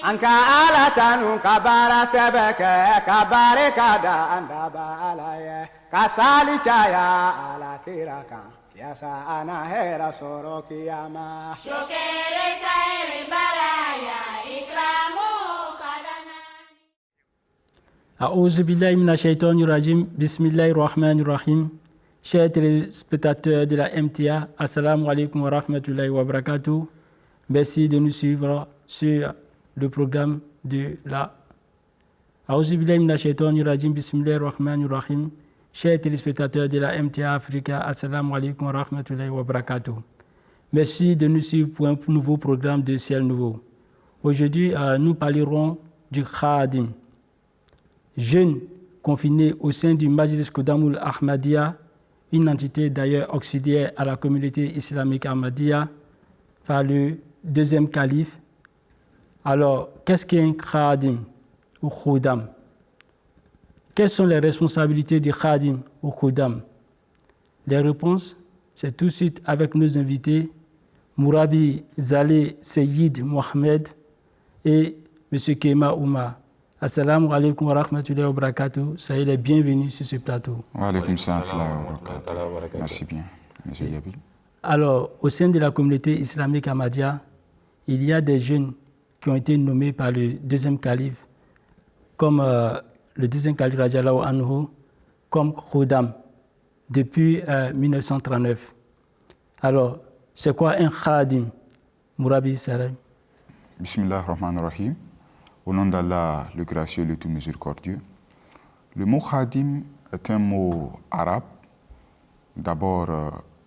Anka ala tanu kabara sebeke kabare kada andaba alaye kasali chaya ala tiraka yasa ana hera soro kiyama shokere kaere baraya ikramu kadana A'udhu billahi minash shaitanir rajim. Bismillahir rahmanir rahim. Chers téléspectateurs de la MTA, assalamu alaikum wa rahmatullahi wa barakatuh. Merci de nous suivre sur le programme de la A'udhu billahi minash shaitanir rajim. Bismillahir rahmanir rahim. Chers téléspectateurs de la MTA Africa, assalamu alaikum wa rahmatullahi wa barakatuh. Merci de nous suivre pour un nouveau programme de Ciel Nouveau. Aujourd'hui, nous parlerons du Khadim. Jeune confiné au sein du Majlis Qudamul Ahmadiyya, une entité d'ailleurs auxiliaire à la communauté islamique Ahmadiyya, par le deuxième calife. Alors, qu'est-ce qu'un Khadim ou Khudam? Quelles sont les responsabilités du Khadim ou Khudam? Les réponses, c'est tout de suite avec nos invités, Mourabi Zaleh Seyyid Mohamed et M. Kema Ouma. Assalamu alaikum wa rahmatullahi wa barakatuh. Soyez les bienvenus sur ce plateau. Wa alaikum salam wa barakatuh. Merci bien, M. Yabil. Alors, au sein de la communauté islamique Ahmadiyya, il y a des jeunes qui ont été nommés par le deuxième calife, comme le deuxième calife Radiallahu Anhu, comme Khudam, depuis 1939. Alors, c'est quoi un Khadim? Mourabi Salam. Bismillah ar-Rahman ar-Rahim. Au nom d'Allah, le gracieux, le tout miséricordieux. Le mot Khadim est un mot arabe. D'abord,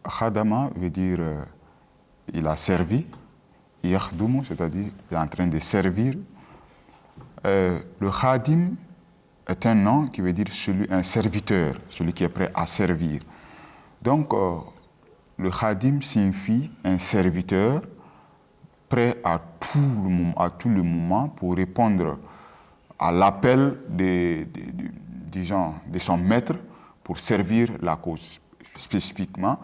Khadama veut dire il a servi. Yakhdumu, c'est-à-dire il est en train de servir. Le Khadim est un nom qui veut dire un serviteur, celui qui est prêt à servir. Donc, le Khadim signifie un serviteur prêt à tout le moment pour répondre à l'appel de son maître pour servir la cause. Spécifiquement,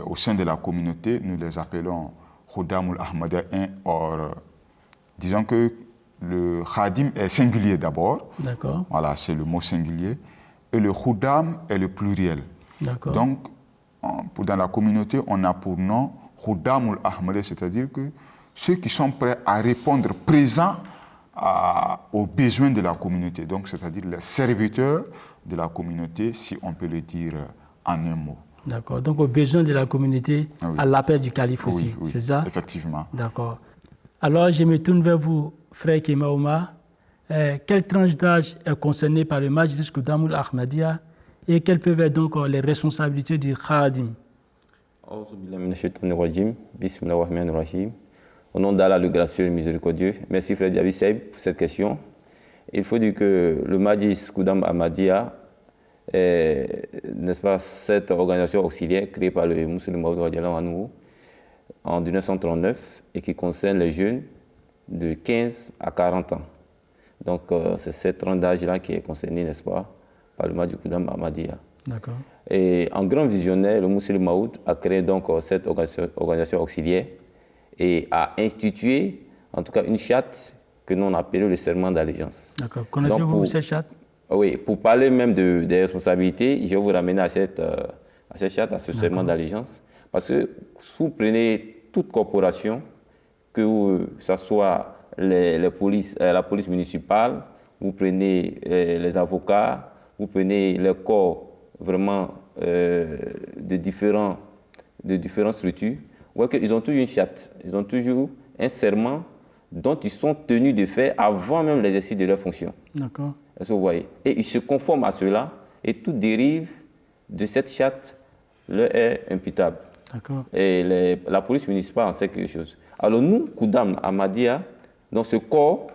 au sein de la communauté, nous les appelons Khudamul Ahmadiyya. Or, disons que le Khadim est singulier d'abord. D'accord. Voilà, c'est le mot singulier. Et le Khudam est le pluriel. D'accord. Donc, dans la communauté, on a pour nom Khudamul Ahmadiyya, c'est-à-dire que ceux qui sont prêts à répondre présents aux besoins de la communauté. Donc, c'est-à-dire les serviteurs de la communauté, si on peut le dire en un mot. D'accord. Donc, aux besoins de la communauté, oui, à l'appel du calife aussi, oui, c'est ça? Effectivement. D'accord. Alors, je me tourne vers vous, frère Kema Ouma. Quelle tranche d'âge est concernée par le Majlis Qudamul Ahmadiyya et quelles peuvent être donc les responsabilités du Khadim? Au nom d'Allah, le gracieux et le miséricordieux. Merci, frère Diaby Seib, pour cette question. Il faut dire que le Majlis Qudam Ahmadiyya n'est-ce pas, cette organisation auxiliaire créée par le Mousselim Maoud Radiallahu Anhu en 1939 et qui concerne les jeunes de 15 à 40 ans. Donc, c'est cette tranche d'âge-là qui est concernée, n'est-ce pas, par le Majlis Qudam Ahmadiyya. D'accord. Et en grand visionnaire, le Mousselim Maoud a créé donc cette organisation auxiliaire et a institué, en tout cas, une charte que nous on appelle le serment d'allégeance. D'accord. Connaissez-vous cette charte? Oui, pour parler même des responsabilités, je vais vous ramener à cette charte, à ce serment d'allégeance. Parce que si vous prenez toute corporation, que ce soit la police municipale, vous prenez les avocats, vous prenez les corps vraiment de différentes structures, vous voyez qu'ils ont toujours une charte, ils ont toujours un serment dont ils sont tenus de faire avant même l'exercice de leurs fonctions. D'accord. Est-ce que vous voyez? Et ils se conforment à cela et tout dérive de cette charte leur est imputable. D'accord. Et la police municipale en sait quelque chose. Alors nous, Qudam Ahmadiyya, dans ce corps,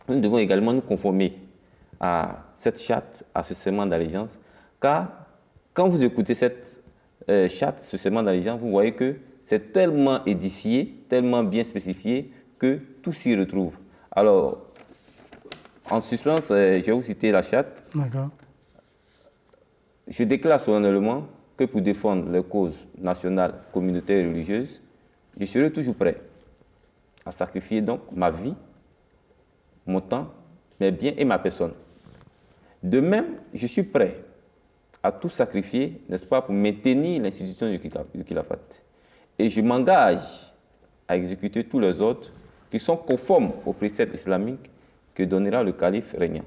nous devons également nous conformer à cette charte, à ce serment d'allégeance, car quand vous écoutez cette charte, ce serment d'allégeance, vous voyez que c'est tellement édifié, tellement bien spécifié que tout s'y retrouve. Alors, en suspense, je vais vous citer la charte. D'accord. je déclare solennellement que pour défendre les causes nationales, communautaires et religieuses, je serai toujours prêt à sacrifier donc ma vie, mon temps, mes biens et ma personne. De même, je suis prêt à tout sacrifier, n'est-ce pas, pour maintenir l'institution du khilafat. Et je m'engage à exécuter tous les ordres qui sont conformes aux préceptes islamiques que donnera le calife régnant.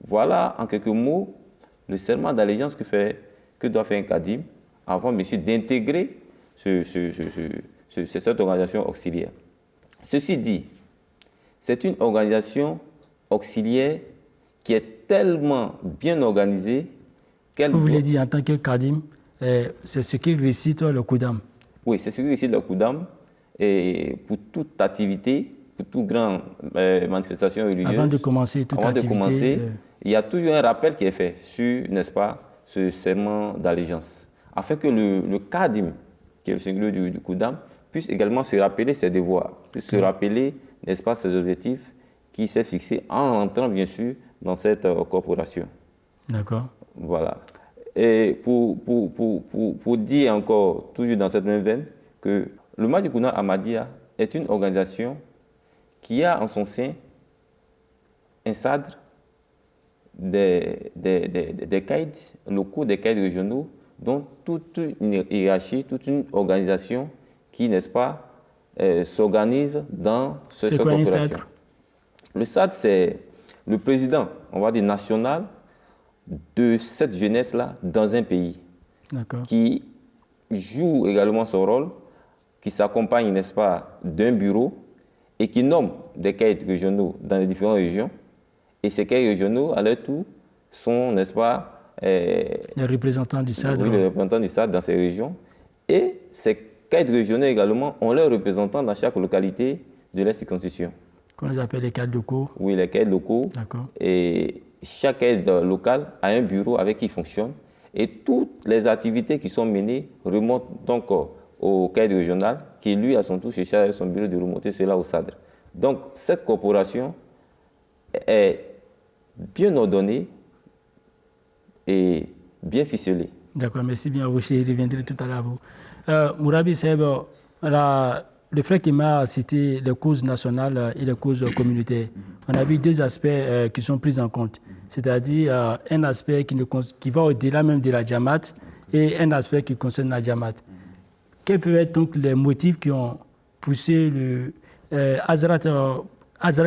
Voilà, en quelques mots, le serment d'allégeance que doit faire un khadim avant, monsieur, d'intégrer cette organisation auxiliaire. Ceci dit, c'est une organisation auxiliaire qui est tellement bien organisée qu'elle Vous voulez dire, en tant que khadim, c'est ce qui récite le Qudam. Oui, c'est ce qui récite le Qudam. Et pour toute activité, pour toute grande manifestation religieuse, avant de commencer toute activité, il y a toujours un rappel qui est fait sur, n'est-ce pas, ce serment d'allégeance, afin que le khadim, qui est le singulier du Qudam, puisse également se rappeler ses devoirs, puisse se rappeler, n'est-ce pas, ses objectifs qu'il s'est fixés en entrant, bien sûr, dans cette corporation. D'accord. Voilà. Et pour dire encore, toujours dans cette même veine, que le Majlis Ahmadiyya est une organisation qui a en son sein un cadre des caïds locaux, des caïds régionaux, dont toute une hiérarchie, toute une organisation qui, n'est-ce pas, s'organise dans cette corporation. Le SAD, c'est le président, on va dire, national de cette jeunesse-là dans un pays, qui joue également son rôle, qui s'accompagne, n'est-ce pas, d'un bureau et qui nomme des caïds régionaux dans les différentes régions. Et ces caïds régionaux, à leur tour, sont, n'est-ce pas, les représentants du SAD. Oui, les représentants du SAD dans ces régions. Et ces caïds régionaux également ont leurs représentants dans chaque localité de leur circonscription. Qu'on les appelle les caïds locaux. Oui, les caïds locaux. D'accord. Et chaque caïd local a un bureau avec qui il fonctionne. Et toutes les activités qui sont menées remontent donc au caïd régional, qui lui, à son tour, se charge son bureau de remonter cela au SADR. Donc, cette corporation est bien ordonnée et bien ficelée. D'accord, merci bien. Je reviendrai tout à l'heure. Mourabi Seb, le frère qui m'a cité les causes nationales et les causes communautaires. On a vu deux aspects qui sont pris en compte, c'est-à-dire un aspect qui va au-delà même de la Jamaat et un aspect qui concerne la Jamaat. Quels peuvent être donc les motifs qui ont poussé le Hazrat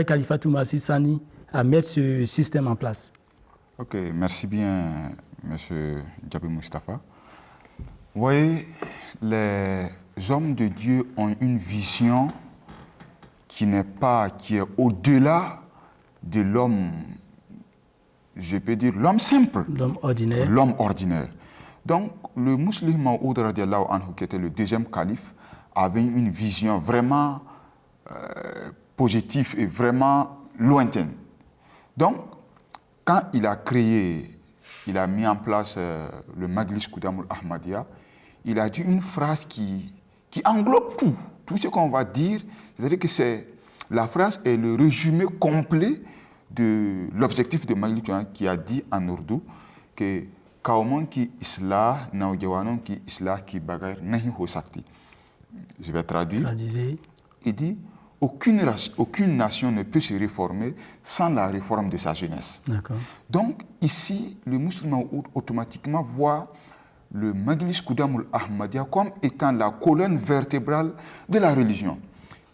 Khalifatul Masih Sani à mettre ce système en place? Ok, merci bien, M. Djabi Moustapha. Vous voyez, les hommes de Dieu ont une vision qui est au-delà de l'homme, je peux dire l'homme simple. L'homme ordinaire. L'homme ordinaire. Donc, le musulman Maoud radiallahu anhu, qui était le deuxième calife, avait une vision vraiment positive et vraiment lointaine. Donc, quand il a mis en place le Majlis Qudamul Ahmadiyya, il a dit une phrase qui englobe tout ce qu'on va dire. C'est-à-dire que la phrase est le résumé complet de l'objectif de Majlis qui a dit en ourdou que Kauman ki islah, naoujawanon ki islah ki bagar nahi ho sakti. Je vais traduire. Traduisez. Il dit aucune nation ne peut se réformer sans la réforme de sa jeunesse. Donc, ici, le musulman automatiquement voit le Majlis Qudamul Ahmadiyya comme étant la colonne vertébrale de la religion.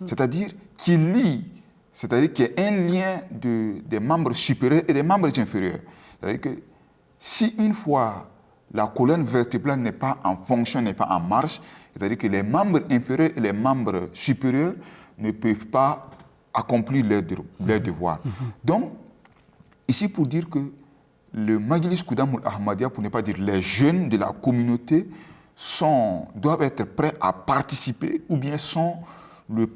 C'est-à-dire qu'il lie, c'est-à-dire qu'il y a un lien des membres supérieurs et des membres inférieurs. C'est-à-dire que si une fois la colonne vertébrale n'est pas en fonction, n'est pas en marche, c'est-à-dire que les membres inférieurs et les membres supérieurs ne peuvent pas accomplir leurs devoirs. Donc, ici pour dire que le Majlis Qudamul Ahmadiyya, pour ne pas dire les jeunes de la communauté, doivent être prêts à participer ou bien sont le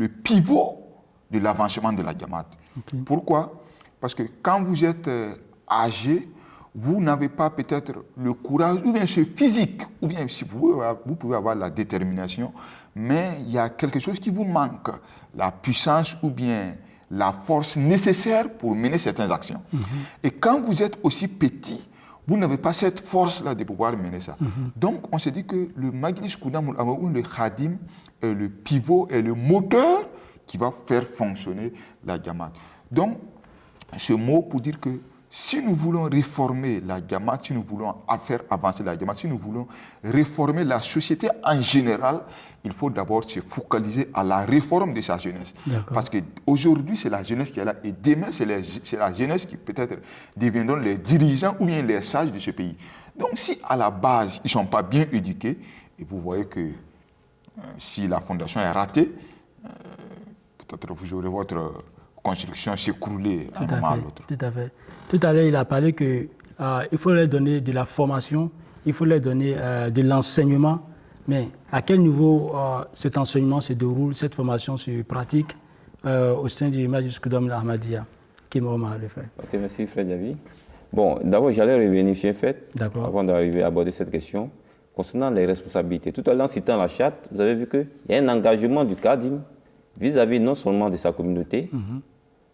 pivot de l'avancement de la Jamaat. Pourquoi? Parce que quand vous êtes âgé, vous n'avez pas peut-être le courage, ou bien ce physique, ou bien si vous pouvez avoir la détermination, mais il y a quelque chose qui vous manque, la puissance ou bien la force nécessaire pour mener certaines actions. Et quand vous êtes aussi petit, vous n'avez pas cette force-là de pouvoir mener ça. Donc, on s'est dit que le Majlis Kudam ou le Khadim est le pivot et le moteur qui va faire fonctionner la Jamaat. Donc, ce mot pour dire que si nous voulons réformer la Jamaat, si nous voulons faire avancer la Jamaat, si nous voulons réformer la société en général, il faut d'abord se focaliser à la réforme de sa jeunesse. Parce qu'aujourd'hui, c'est la jeunesse qui est là et demain, c'est la jeunesse qui peut-être deviendront les dirigeants ou bien les sages de ce pays. Donc, si à la base, ils ne sont pas bien éduqués, et vous voyez que si la fondation est ratée, peut-être vous aurez votre construction s'écrouler d'un moment à l'autre. Tout à fait. Tout à l'heure, il a parlé qu'il faut leur donner de la formation, il faut leur donner de l'enseignement. Mais à quel niveau cet enseignement se déroule, cette formation se pratique au sein du Majlis Kudam Ahmadiyya? Qui m'a le frère. Ok, merci Fred Yavi. Bon, d'abord, j'allais revenir sur un fait avant d'arriver à aborder cette question. Concernant les responsabilités, tout à l'heure, en citant la charte, vous avez vu qu'il y a un engagement du Khadim vis-à-vis non seulement de sa communauté,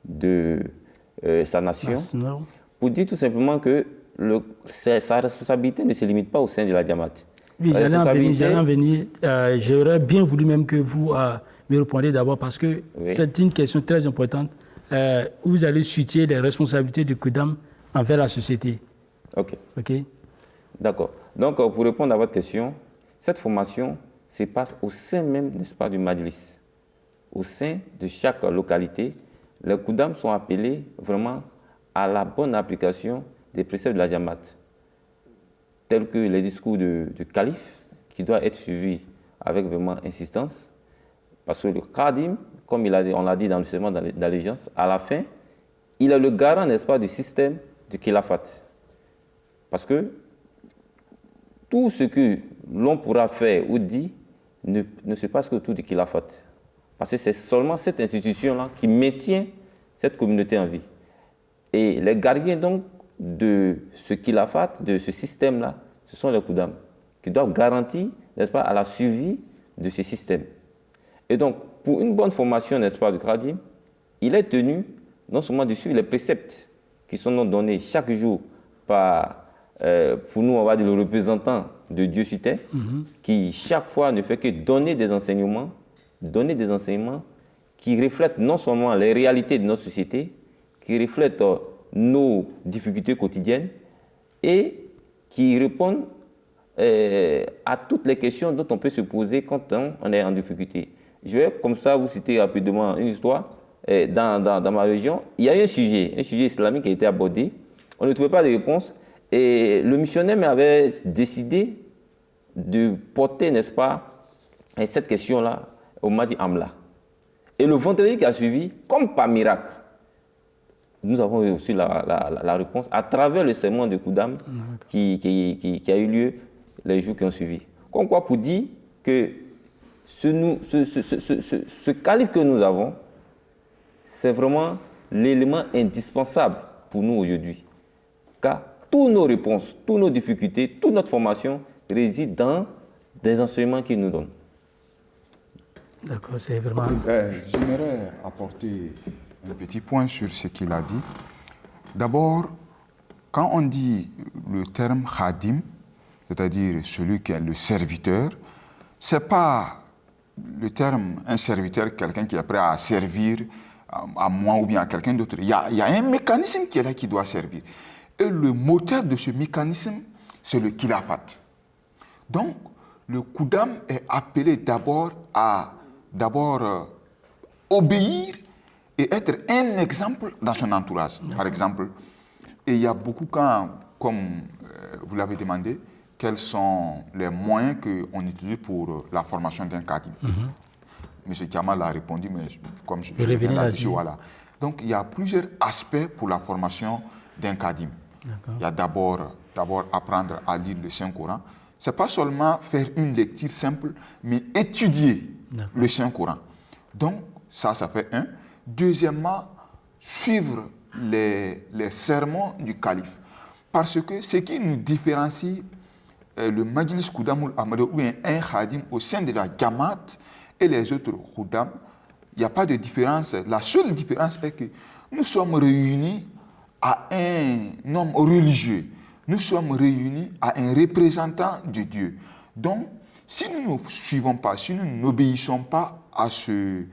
de sa nation, pour dire tout simplement que sa responsabilité ne se limite pas au sein de la Jamaat. Oui, j'allais en venir. J'aurais bien voulu même que vous me répondiez d'abord parce que c'est une question très importante. Vous allez situer les responsabilités du Kudam envers la société. Ok. Ok. D'accord. Donc, pour répondre à votre question, cette formation se passe au sein même, n'est-ce pas, du Majlis. Au sein de chaque localité, les Kudam sont appelés vraiment à la bonne application des préceptes de la Jamaat, tels que les discours du calife, qui doit être suivi avec vraiment insistance, parce que le Khadim, comme on l'a dit dans le serment d'allégeance, à la fin, il est le garant, n'est-ce pas, du système du Khilafat. Parce que tout ce que l'on pourra faire ou dire ne se passe qu'autour du Khilafat. Parce que c'est seulement cette institution-là qui maintient cette communauté en vie. Et les gardiens donc de ce Khilafat, de ce système-là, ce sont les Kudam, qui doivent garantir, n'est-ce pas, à la survie de ce système. Et donc, pour une bonne formation, n'est-ce pas, du Khadim, il est tenu non seulement de suivre les préceptes qui sont donnés chaque jour par, pour nous, on va dire, le représentant de Dieu sur terre, qui chaque fois ne fait que donner des enseignements qui reflètent non seulement les réalités de notre société, qui reflètent nos difficultés quotidiennes et qui répondent à toutes les questions dont on peut se poser quand on est en difficulté. Je vais comme ça vous citer rapidement une histoire. Dans ma région, il y a eu un sujet islamique qui a été abordé. On ne trouvait pas de réponse et le missionnaire avait décidé de porter, n'est-ce pas, cette question-là au Mahdi Amla. Et le vendredi qui a suivi, comme par miracle, nous avons reçu la réponse à travers le sermon de Kudam qui a eu lieu les jours qui ont suivi. Comme quoi, pour dire que ce calife que nous avons, c'est vraiment l'élément indispensable pour nous aujourd'hui. Car toutes nos réponses, toutes nos difficultés, toute notre formation réside dans des enseignements qu'il nous donne. D'accord, c'est vraiment... J'aimerais apporter un petit point sur ce qu'il a dit. D'abord, quand on dit le terme khadim, c'est-à-dire celui qui est le serviteur, ce n'est pas le terme un serviteur, quelqu'un qui est prêt à servir à moi ou bien à quelqu'un d'autre. Il y a un mécanisme qui est là qui doit servir. Et le moteur de ce mécanisme, c'est le khilafat. Donc, le Kudam est appelé d'abord à obéir et être un exemple dans son entourage. Par exemple, et il y a beaucoup comme vous l'avez demandé, quels sont les moyens qu'on utilise pour la formation d'un Khadim. M. Kamal a répondu, mais comme je viens là-dessus, voilà. Donc, il y a plusieurs aspects pour la formation d'un Khadim. Il y a d'abord apprendre à lire le Saint-Coran. Ce n'est pas seulement faire une lecture simple, mais étudier le Saint-Coran. Donc, ça fait un. Deuxièmement, suivre les sermons du calife. Parce que ce qui nous différencie le Majlis Kudam Ahmadiyya ou un Khadim au sein de la Jamaat et les autres Kudam, il n'y a pas de différence. La seule différence est que nous sommes réunis à un homme religieux. nous sommes réunis à un représentant de Dieu. Donc, si nous ne suivons pas, si nous n'obéissons pas à ce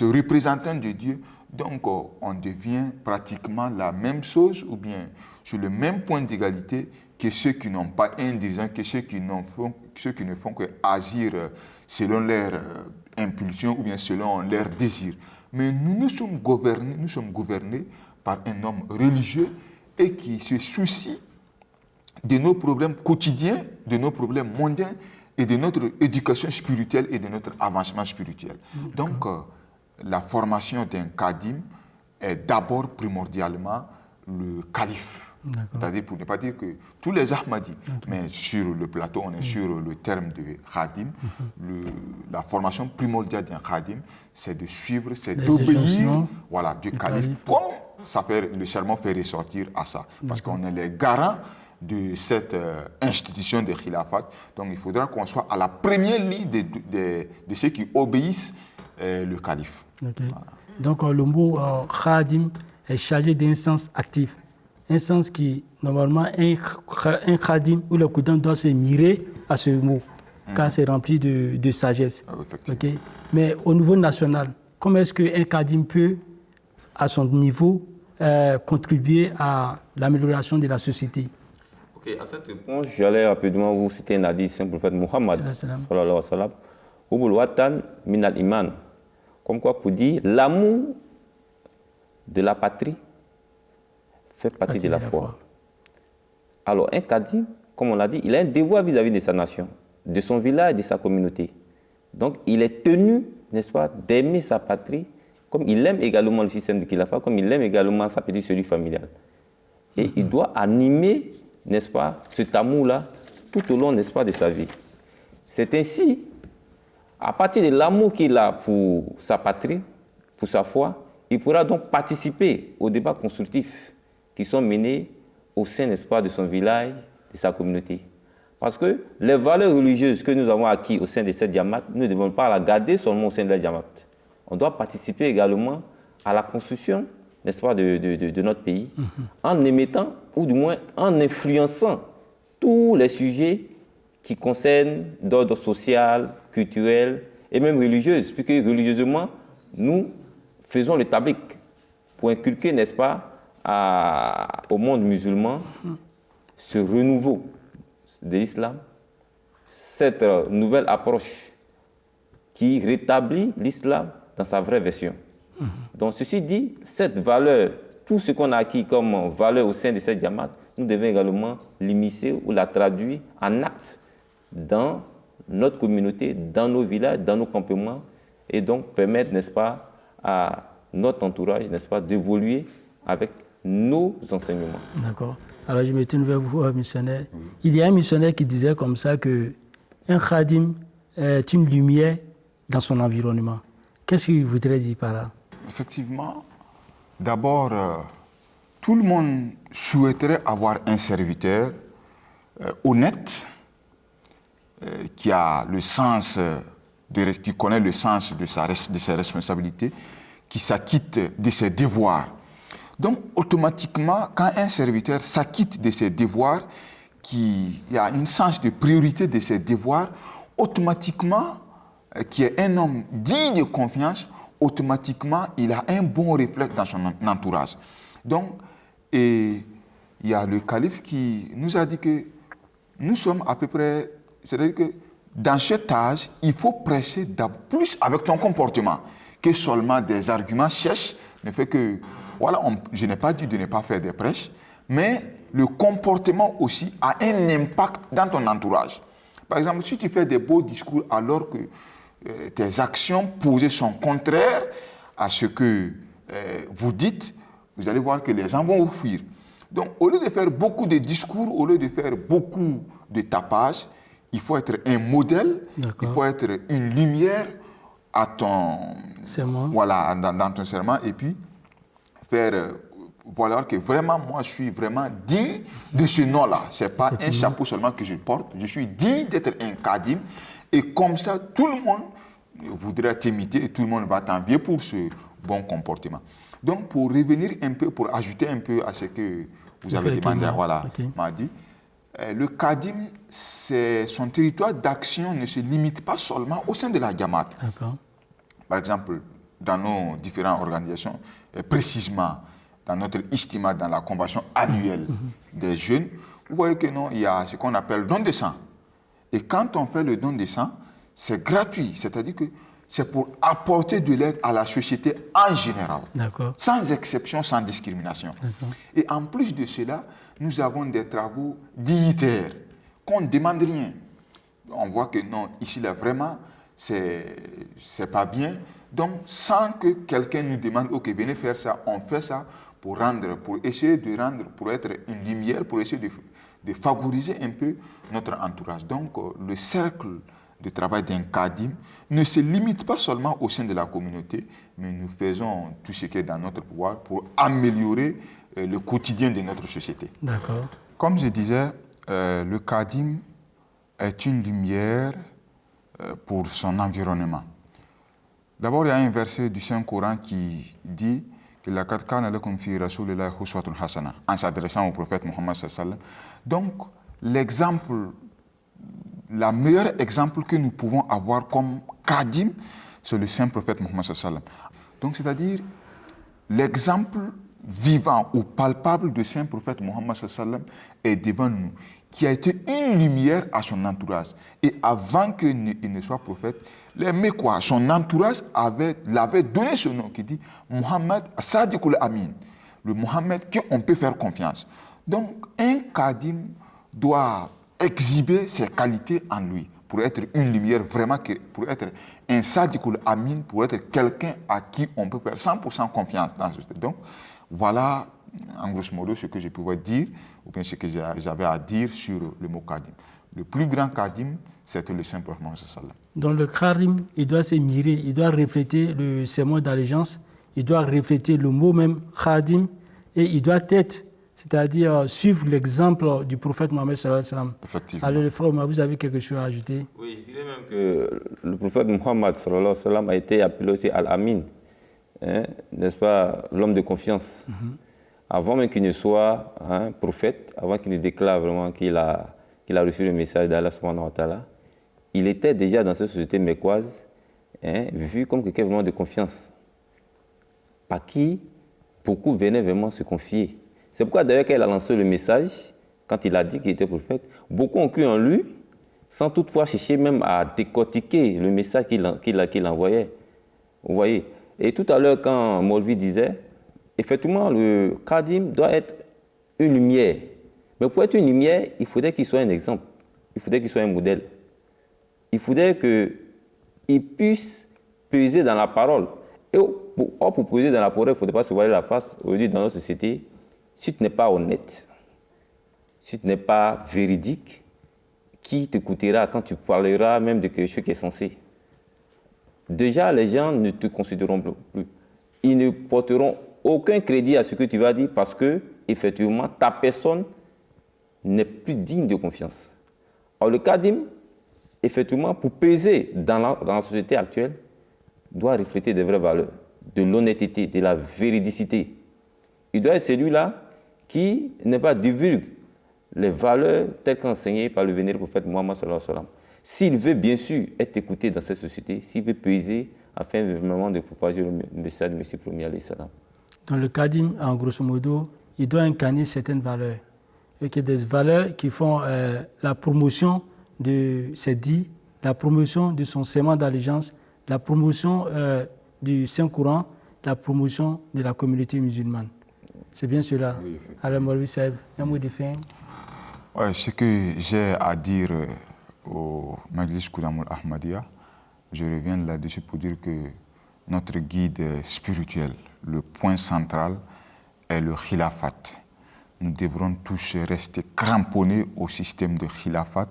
représentant de Dieu, donc on devient pratiquement la même chose ou bien sur le même point d'égalité que ceux qui n'ont pas un dirigeant, que ceux qui ne font que agir selon leur impulsion ou bien selon leur désir. Mais nous sommes gouvernés par un homme religieux et qui se soucie de nos problèmes quotidiens, de nos problèmes mondains et de notre éducation spirituelle et de notre avancement spirituel. Donc, la formation d'un Khadim est d'abord primordialement le calife. C'est-à-dire, pour ne pas dire que tous les Ahmadis, mais sur le plateau, on est sur le terme de Khadim. La formation primordiale d'un Khadim, c'est de suivre, c'est d'obéir du calife, comme le serment fait ressortir à ça. Parce qu'on est les garants de cette institution de Khilafat. Donc, il faudra qu'on soit à la première ligne de ceux qui obéissent le calife. Voilà. Donc, le mot Khadim est chargé d'un sens actif. Un sens qui, normalement, un khadim ou le Koudan doit se mirer à ce mot, car c'est rempli de sagesse. Okay? Mais au niveau national, comment est-ce qu'un khadim peut, à son niveau, contribuer à l'amélioration de la société? À cette réponse, j'allais rapidement vous citer un hadith du prophète Muhammad, sallallahu alayhi wa sallam, Ubul watan min al-iman, comme quoi pour dire l'amour de la patrie fait partie de la foi. Alors, un Khadim, comme on l'a dit, il a un devoir vis-à-vis de sa nation, de son village, de sa communauté. Donc, il est tenu, n'est-ce pas, d'aimer sa patrie, comme il aime également le système de Khilafat, comme il aime également sa petite cellule familiale. Et il doit animer, n'est-ce pas, cet amour-là, tout au long, n'est-ce pas, de sa vie. C'est ainsi, à partir de l'amour qu'il a pour sa patrie, pour sa foi, il pourra donc participer aux débats constructifs qui sont menés au sein, n'est-ce pas, de son village, de sa communauté. Parce que les valeurs religieuses que nous avons acquises au sein de cette Jamaat, nous ne devons pas la garder seulement au sein de la Jamaat. On doit participer également à la construction, n'est-ce pas, de notre pays, en émettant, ou du moins en influençant tous les sujets qui concernent d'ordre social, culturel et même religieux, puisque religieusement, nous faisons le tablik pour inculquer, n'est-ce pas, au monde musulman, ce renouveau de l'islam, cette nouvelle approche qui rétablit l'islam dans sa vraie version. Donc, ceci dit, cette valeur, tout ce qu'on a acquis comme valeur au sein de cette Jamaat, nous devons également l'immiscer ou la traduire en actes dans notre communauté, dans nos villages, dans nos campements, et donc permettre, n'est-ce pas, à notre entourage, n'est-ce pas, d'évoluer avec nos enseignements. D'accord. Alors je me tourne vers vous, missionnaire. Il y a un missionnaire qui disait comme ça que un khadim est une lumière dans son environnement. Qu'est-ce qu'il voudrait dire par là? Effectivement, d'abord, tout le monde souhaiterait avoir un serviteur honnête, qui a le sens, qui connaît le sens de ses responsabilités, qui s'acquitte de ses devoirs. Donc, automatiquement, quand un serviteur s'acquitte de ses devoirs, qui a un sens de priorité de ses devoirs, automatiquement, qui est un homme digne de confiance, automatiquement, il a un bon réflexe dans son entourage. Donc, et il y a le calife qui nous a dit que nous sommes à peu près, c'est-à-dire que dans cet âge, il faut presser plus avec ton comportement que seulement des arguments sèches ne fait que, voilà, je n'ai pas dit de ne pas faire des prêches, mais le comportement aussi a un impact dans ton entourage. Par exemple, si tu fais des beaux discours alors que tes actions posées sont contraires à ce que vous dites, vous allez voir que les gens vont vous fuir. Donc, au lieu de faire beaucoup de discours, au lieu de faire beaucoup de tapage, il faut être un modèle, il faut être une lumière à ton serment. Voilà, dans ton serment, et puis faire voilà que vraiment, moi, je suis vraiment digne de ce nom-là. Ce n'est pas un chapeau seulement que je porte, je suis digne d'être un Khadim, et comme ça, tout le monde voudra t'imiter et tout le monde va t'envier pour ce bon comportement. Donc, pour revenir un peu, pour ajouter un peu à ce que vous avez demandé, voilà, Okay. m'a dit. Le Kadim, son territoire d'action ne se limite pas seulement au sein de la Jamaat. D'accord. Par exemple, dans nos différentes organisations, et précisément dans notre istimat, dans la convention annuelle des jeunes, vous voyez que non, il y a ce qu'on appelle don de sang. Et quand on fait le don de sang, c'est gratuit, c'est-à-dire que c'est pour apporter de l'aide à la société en général, D'accord. sans exception, sans discrimination. Et en plus de cela, nous avons des travaux dignitaires qu'on ne demande rien. On voit que non, ici là vraiment, c'est pas bien. Donc, sans que quelqu'un nous demande, ok, venez faire ça, on fait ça pour essayer de rendre, pour être une lumière, pour essayer de favoriser un peu notre entourage. Donc, le cercle de travail d'un Kadim ne se limite pas seulement au sein de la communauté, mais nous faisons tout ce qui est dans notre pouvoir pour améliorer le quotidien de notre société. D'accord. Comme je disais, le Kadim est une lumière pour son environnement. D'abord, il y a un verset du Saint-Coran qui dit que la kana lakum fi rasulillahi uswatun hasana, en s'adressant au prophète Mohammed sallallahu alayhi wa sallam. Donc, le meilleur exemple que nous pouvons avoir comme Kadim, c'est le saint prophète Mohammed sallallahu alayhi wa sallam. Donc, c'est-à-dire l'exemple vivant ou palpable du saint prophète Mohammed sallallahu alayhi wa sallam est devant nous, qui a été une lumière à son entourage. Et avant qu'il ne soit prophète, les Mekwa, son entourage l'avait donné ce nom qui dit Mohammed Sadiqul Amin, le Mohammed qu'on peut faire confiance. Donc, un Kadim doit exhiber ses qualités en lui pour être une lumière vraiment, pour être un Sadiqul Amin, pour être quelqu'un à qui on peut faire 100% confiance dans ce stade. Donc, voilà, en grosso modo, ce que je pouvais dire, ou bien ce que j'avais à dire sur le mot Kadim. Le plus grand Kadim, c'était le Saint Prophète Mohammed sallallahu alayhi wa sallam. Dans le Kadim, il doit s'émirer, il doit refléter le serment d'allégeance, il doit refléter le mot même Khadim, et il doit être, c'est-à-dire suivre l'exemple du prophète Mohammed sallallahu alayhi wa sallam. Effectivement. Alors, le frère Omar, vous avez quelque chose à ajouter? Oui, je dirais même que le prophète Mohammed sallallahu alayhi wa sallam a été appelé aussi Al-Amin, hein, n'est-ce pas, l'homme de confiance. Avant même qu'il ne soit prophète, avant qu'il ne déclare vraiment qu'il a reçu le message d'Allah subhanahu wa ta'ala, il était déjà dans cette société mécoise, vu comme quelqu'un vraiment de confiance, par qui beaucoup venaient vraiment se confier. C'est pourquoi d'ailleurs quand il a lancé le message, quand il a dit qu'il était prophète, beaucoup ont cru en lui, sans toutefois chercher même à décortiquer le message qu'il envoyait. Vous voyez. Et tout à l'heure, quand Maulvi disait, effectivement, le Kadim doit être une lumière. Mais pour être une lumière, il faudrait qu'il soit un exemple. Il faudrait qu'il soit un modèle. Il faudrait qu'il puisse peser dans la parole. Et pour peser dans la parole, il ne faudrait pas se voiler la face. Aujourd'hui, dans notre société, si tu n'es pas honnête, si tu n'es pas véridique, qui t'écoutera quand tu parleras même de quelque chose qui est censé? Déjà, les gens ne te considéreront plus. Ils ne porteront aucun crédit à ce que tu vas dire parce que, effectivement, ta personne n'est plus digne de confiance. Alors, le Kadim, effectivement, pour peser dans la société actuelle, doit refléter des vraies valeurs, de l'honnêteté, de la véridicité. Il doit être celui-là qui n'est pas divulgue les valeurs telles qu'enseignées par le vénéré prophète Mohammed sallallahu alayhi wa sallam. S'il veut bien sûr être écouté dans cette société, s'il veut peser afin vraiment de propager le message de M. Premier alayhi salam. Dans le Kadim, en grosso modo, il doit incarner certaines valeurs. Et que des valeurs qui font la promotion de ses dits, la promotion de son serment d'allégeance, la promotion du Saint-Coran, la promotion de la communauté musulmane. C'est bien cela. Oui, Alors, Maulvi Saïb, un mot de fin. Ouais, ce que j'ai à dire au Majlis Koudamoul Ahmadiyya, je reviens là-dessus pour dire que notre guide spirituel, le point central, est le khilafat. Nous devrons tous rester cramponnés au système de khilafat,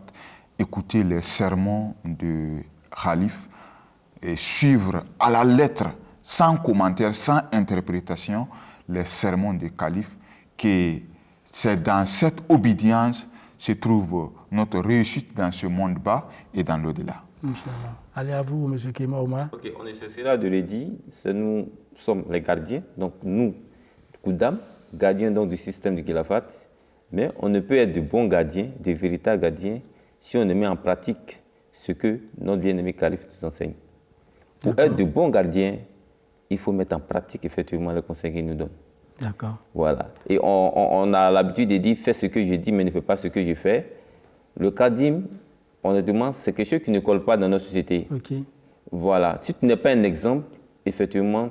écouter les sermons du khalife et suivre à la lettre, sans commentaire, sans interprétation, les sermons du calife, que c'est dans cette obédience se trouve notre réussite dans ce monde bas et dans l'au-delà. Inch'Allah. Allez à vous, M. Kéma Omar. Ok, on essaiera de le dire, nous sommes les gardiens, donc nous, Koudam, gardien donc, du système du Khilafat, mais on ne peut être de bons gardiens, de véritables gardiens, si on ne met en pratique ce que notre bien-aimé calife nous enseigne. Pour être de bons gardiens, il faut mettre en pratique effectivement les conseils qu'il nous donne. D'accord. Voilà. Et on a l'habitude de dire, fais ce que je dis, mais ne fais pas ce que je fais. Le Khadim, honnêtement, c'est quelque chose qui ne colle pas dans notre société. Ok. Voilà. Si tu n'es pas un exemple, effectivement,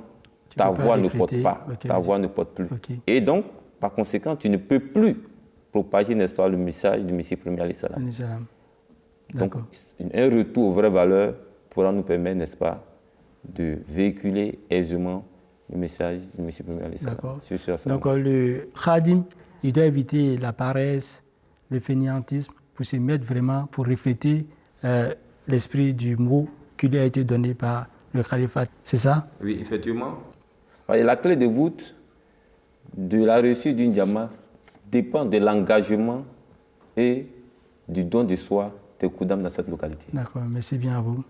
ta voix ne porte pas. Okay, ta voix ne porte plus. Okay. Et donc, par conséquent, tu ne peux plus propager, n'est-ce pas, le message du Messie premier alayhi salam. Donc, un retour aux vraies valeurs pourra nous permettre, n'est-ce pas, de véhiculer aisément le message du Messie premier alayhi salam. Donc, le Khadim, il doit éviter la paresse, le fainéantisme, pour se mettre vraiment, pour refléter l'esprit du mot qui lui a été donné par le califat. C'est ça? Oui, effectivement. La clé de voûte de la réussite d'une Jama dépend de l'engagement et du don de soi des Kouddam dans cette localité. D'accord, merci bien à vous.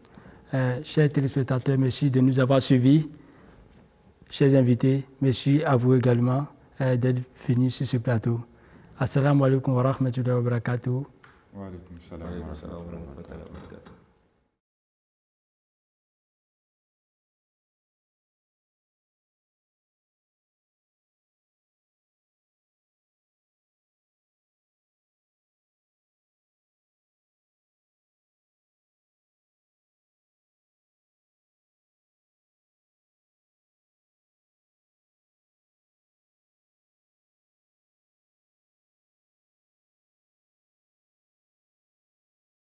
Chers téléspectateurs, merci de nous avoir suivis. Chers invités, merci à vous également d'être venus sur ce plateau. Assalamu alaikum wa rahmatullahi wa barakatuh. Wa alaikum salam wa rahmatullahi wa barakatuh.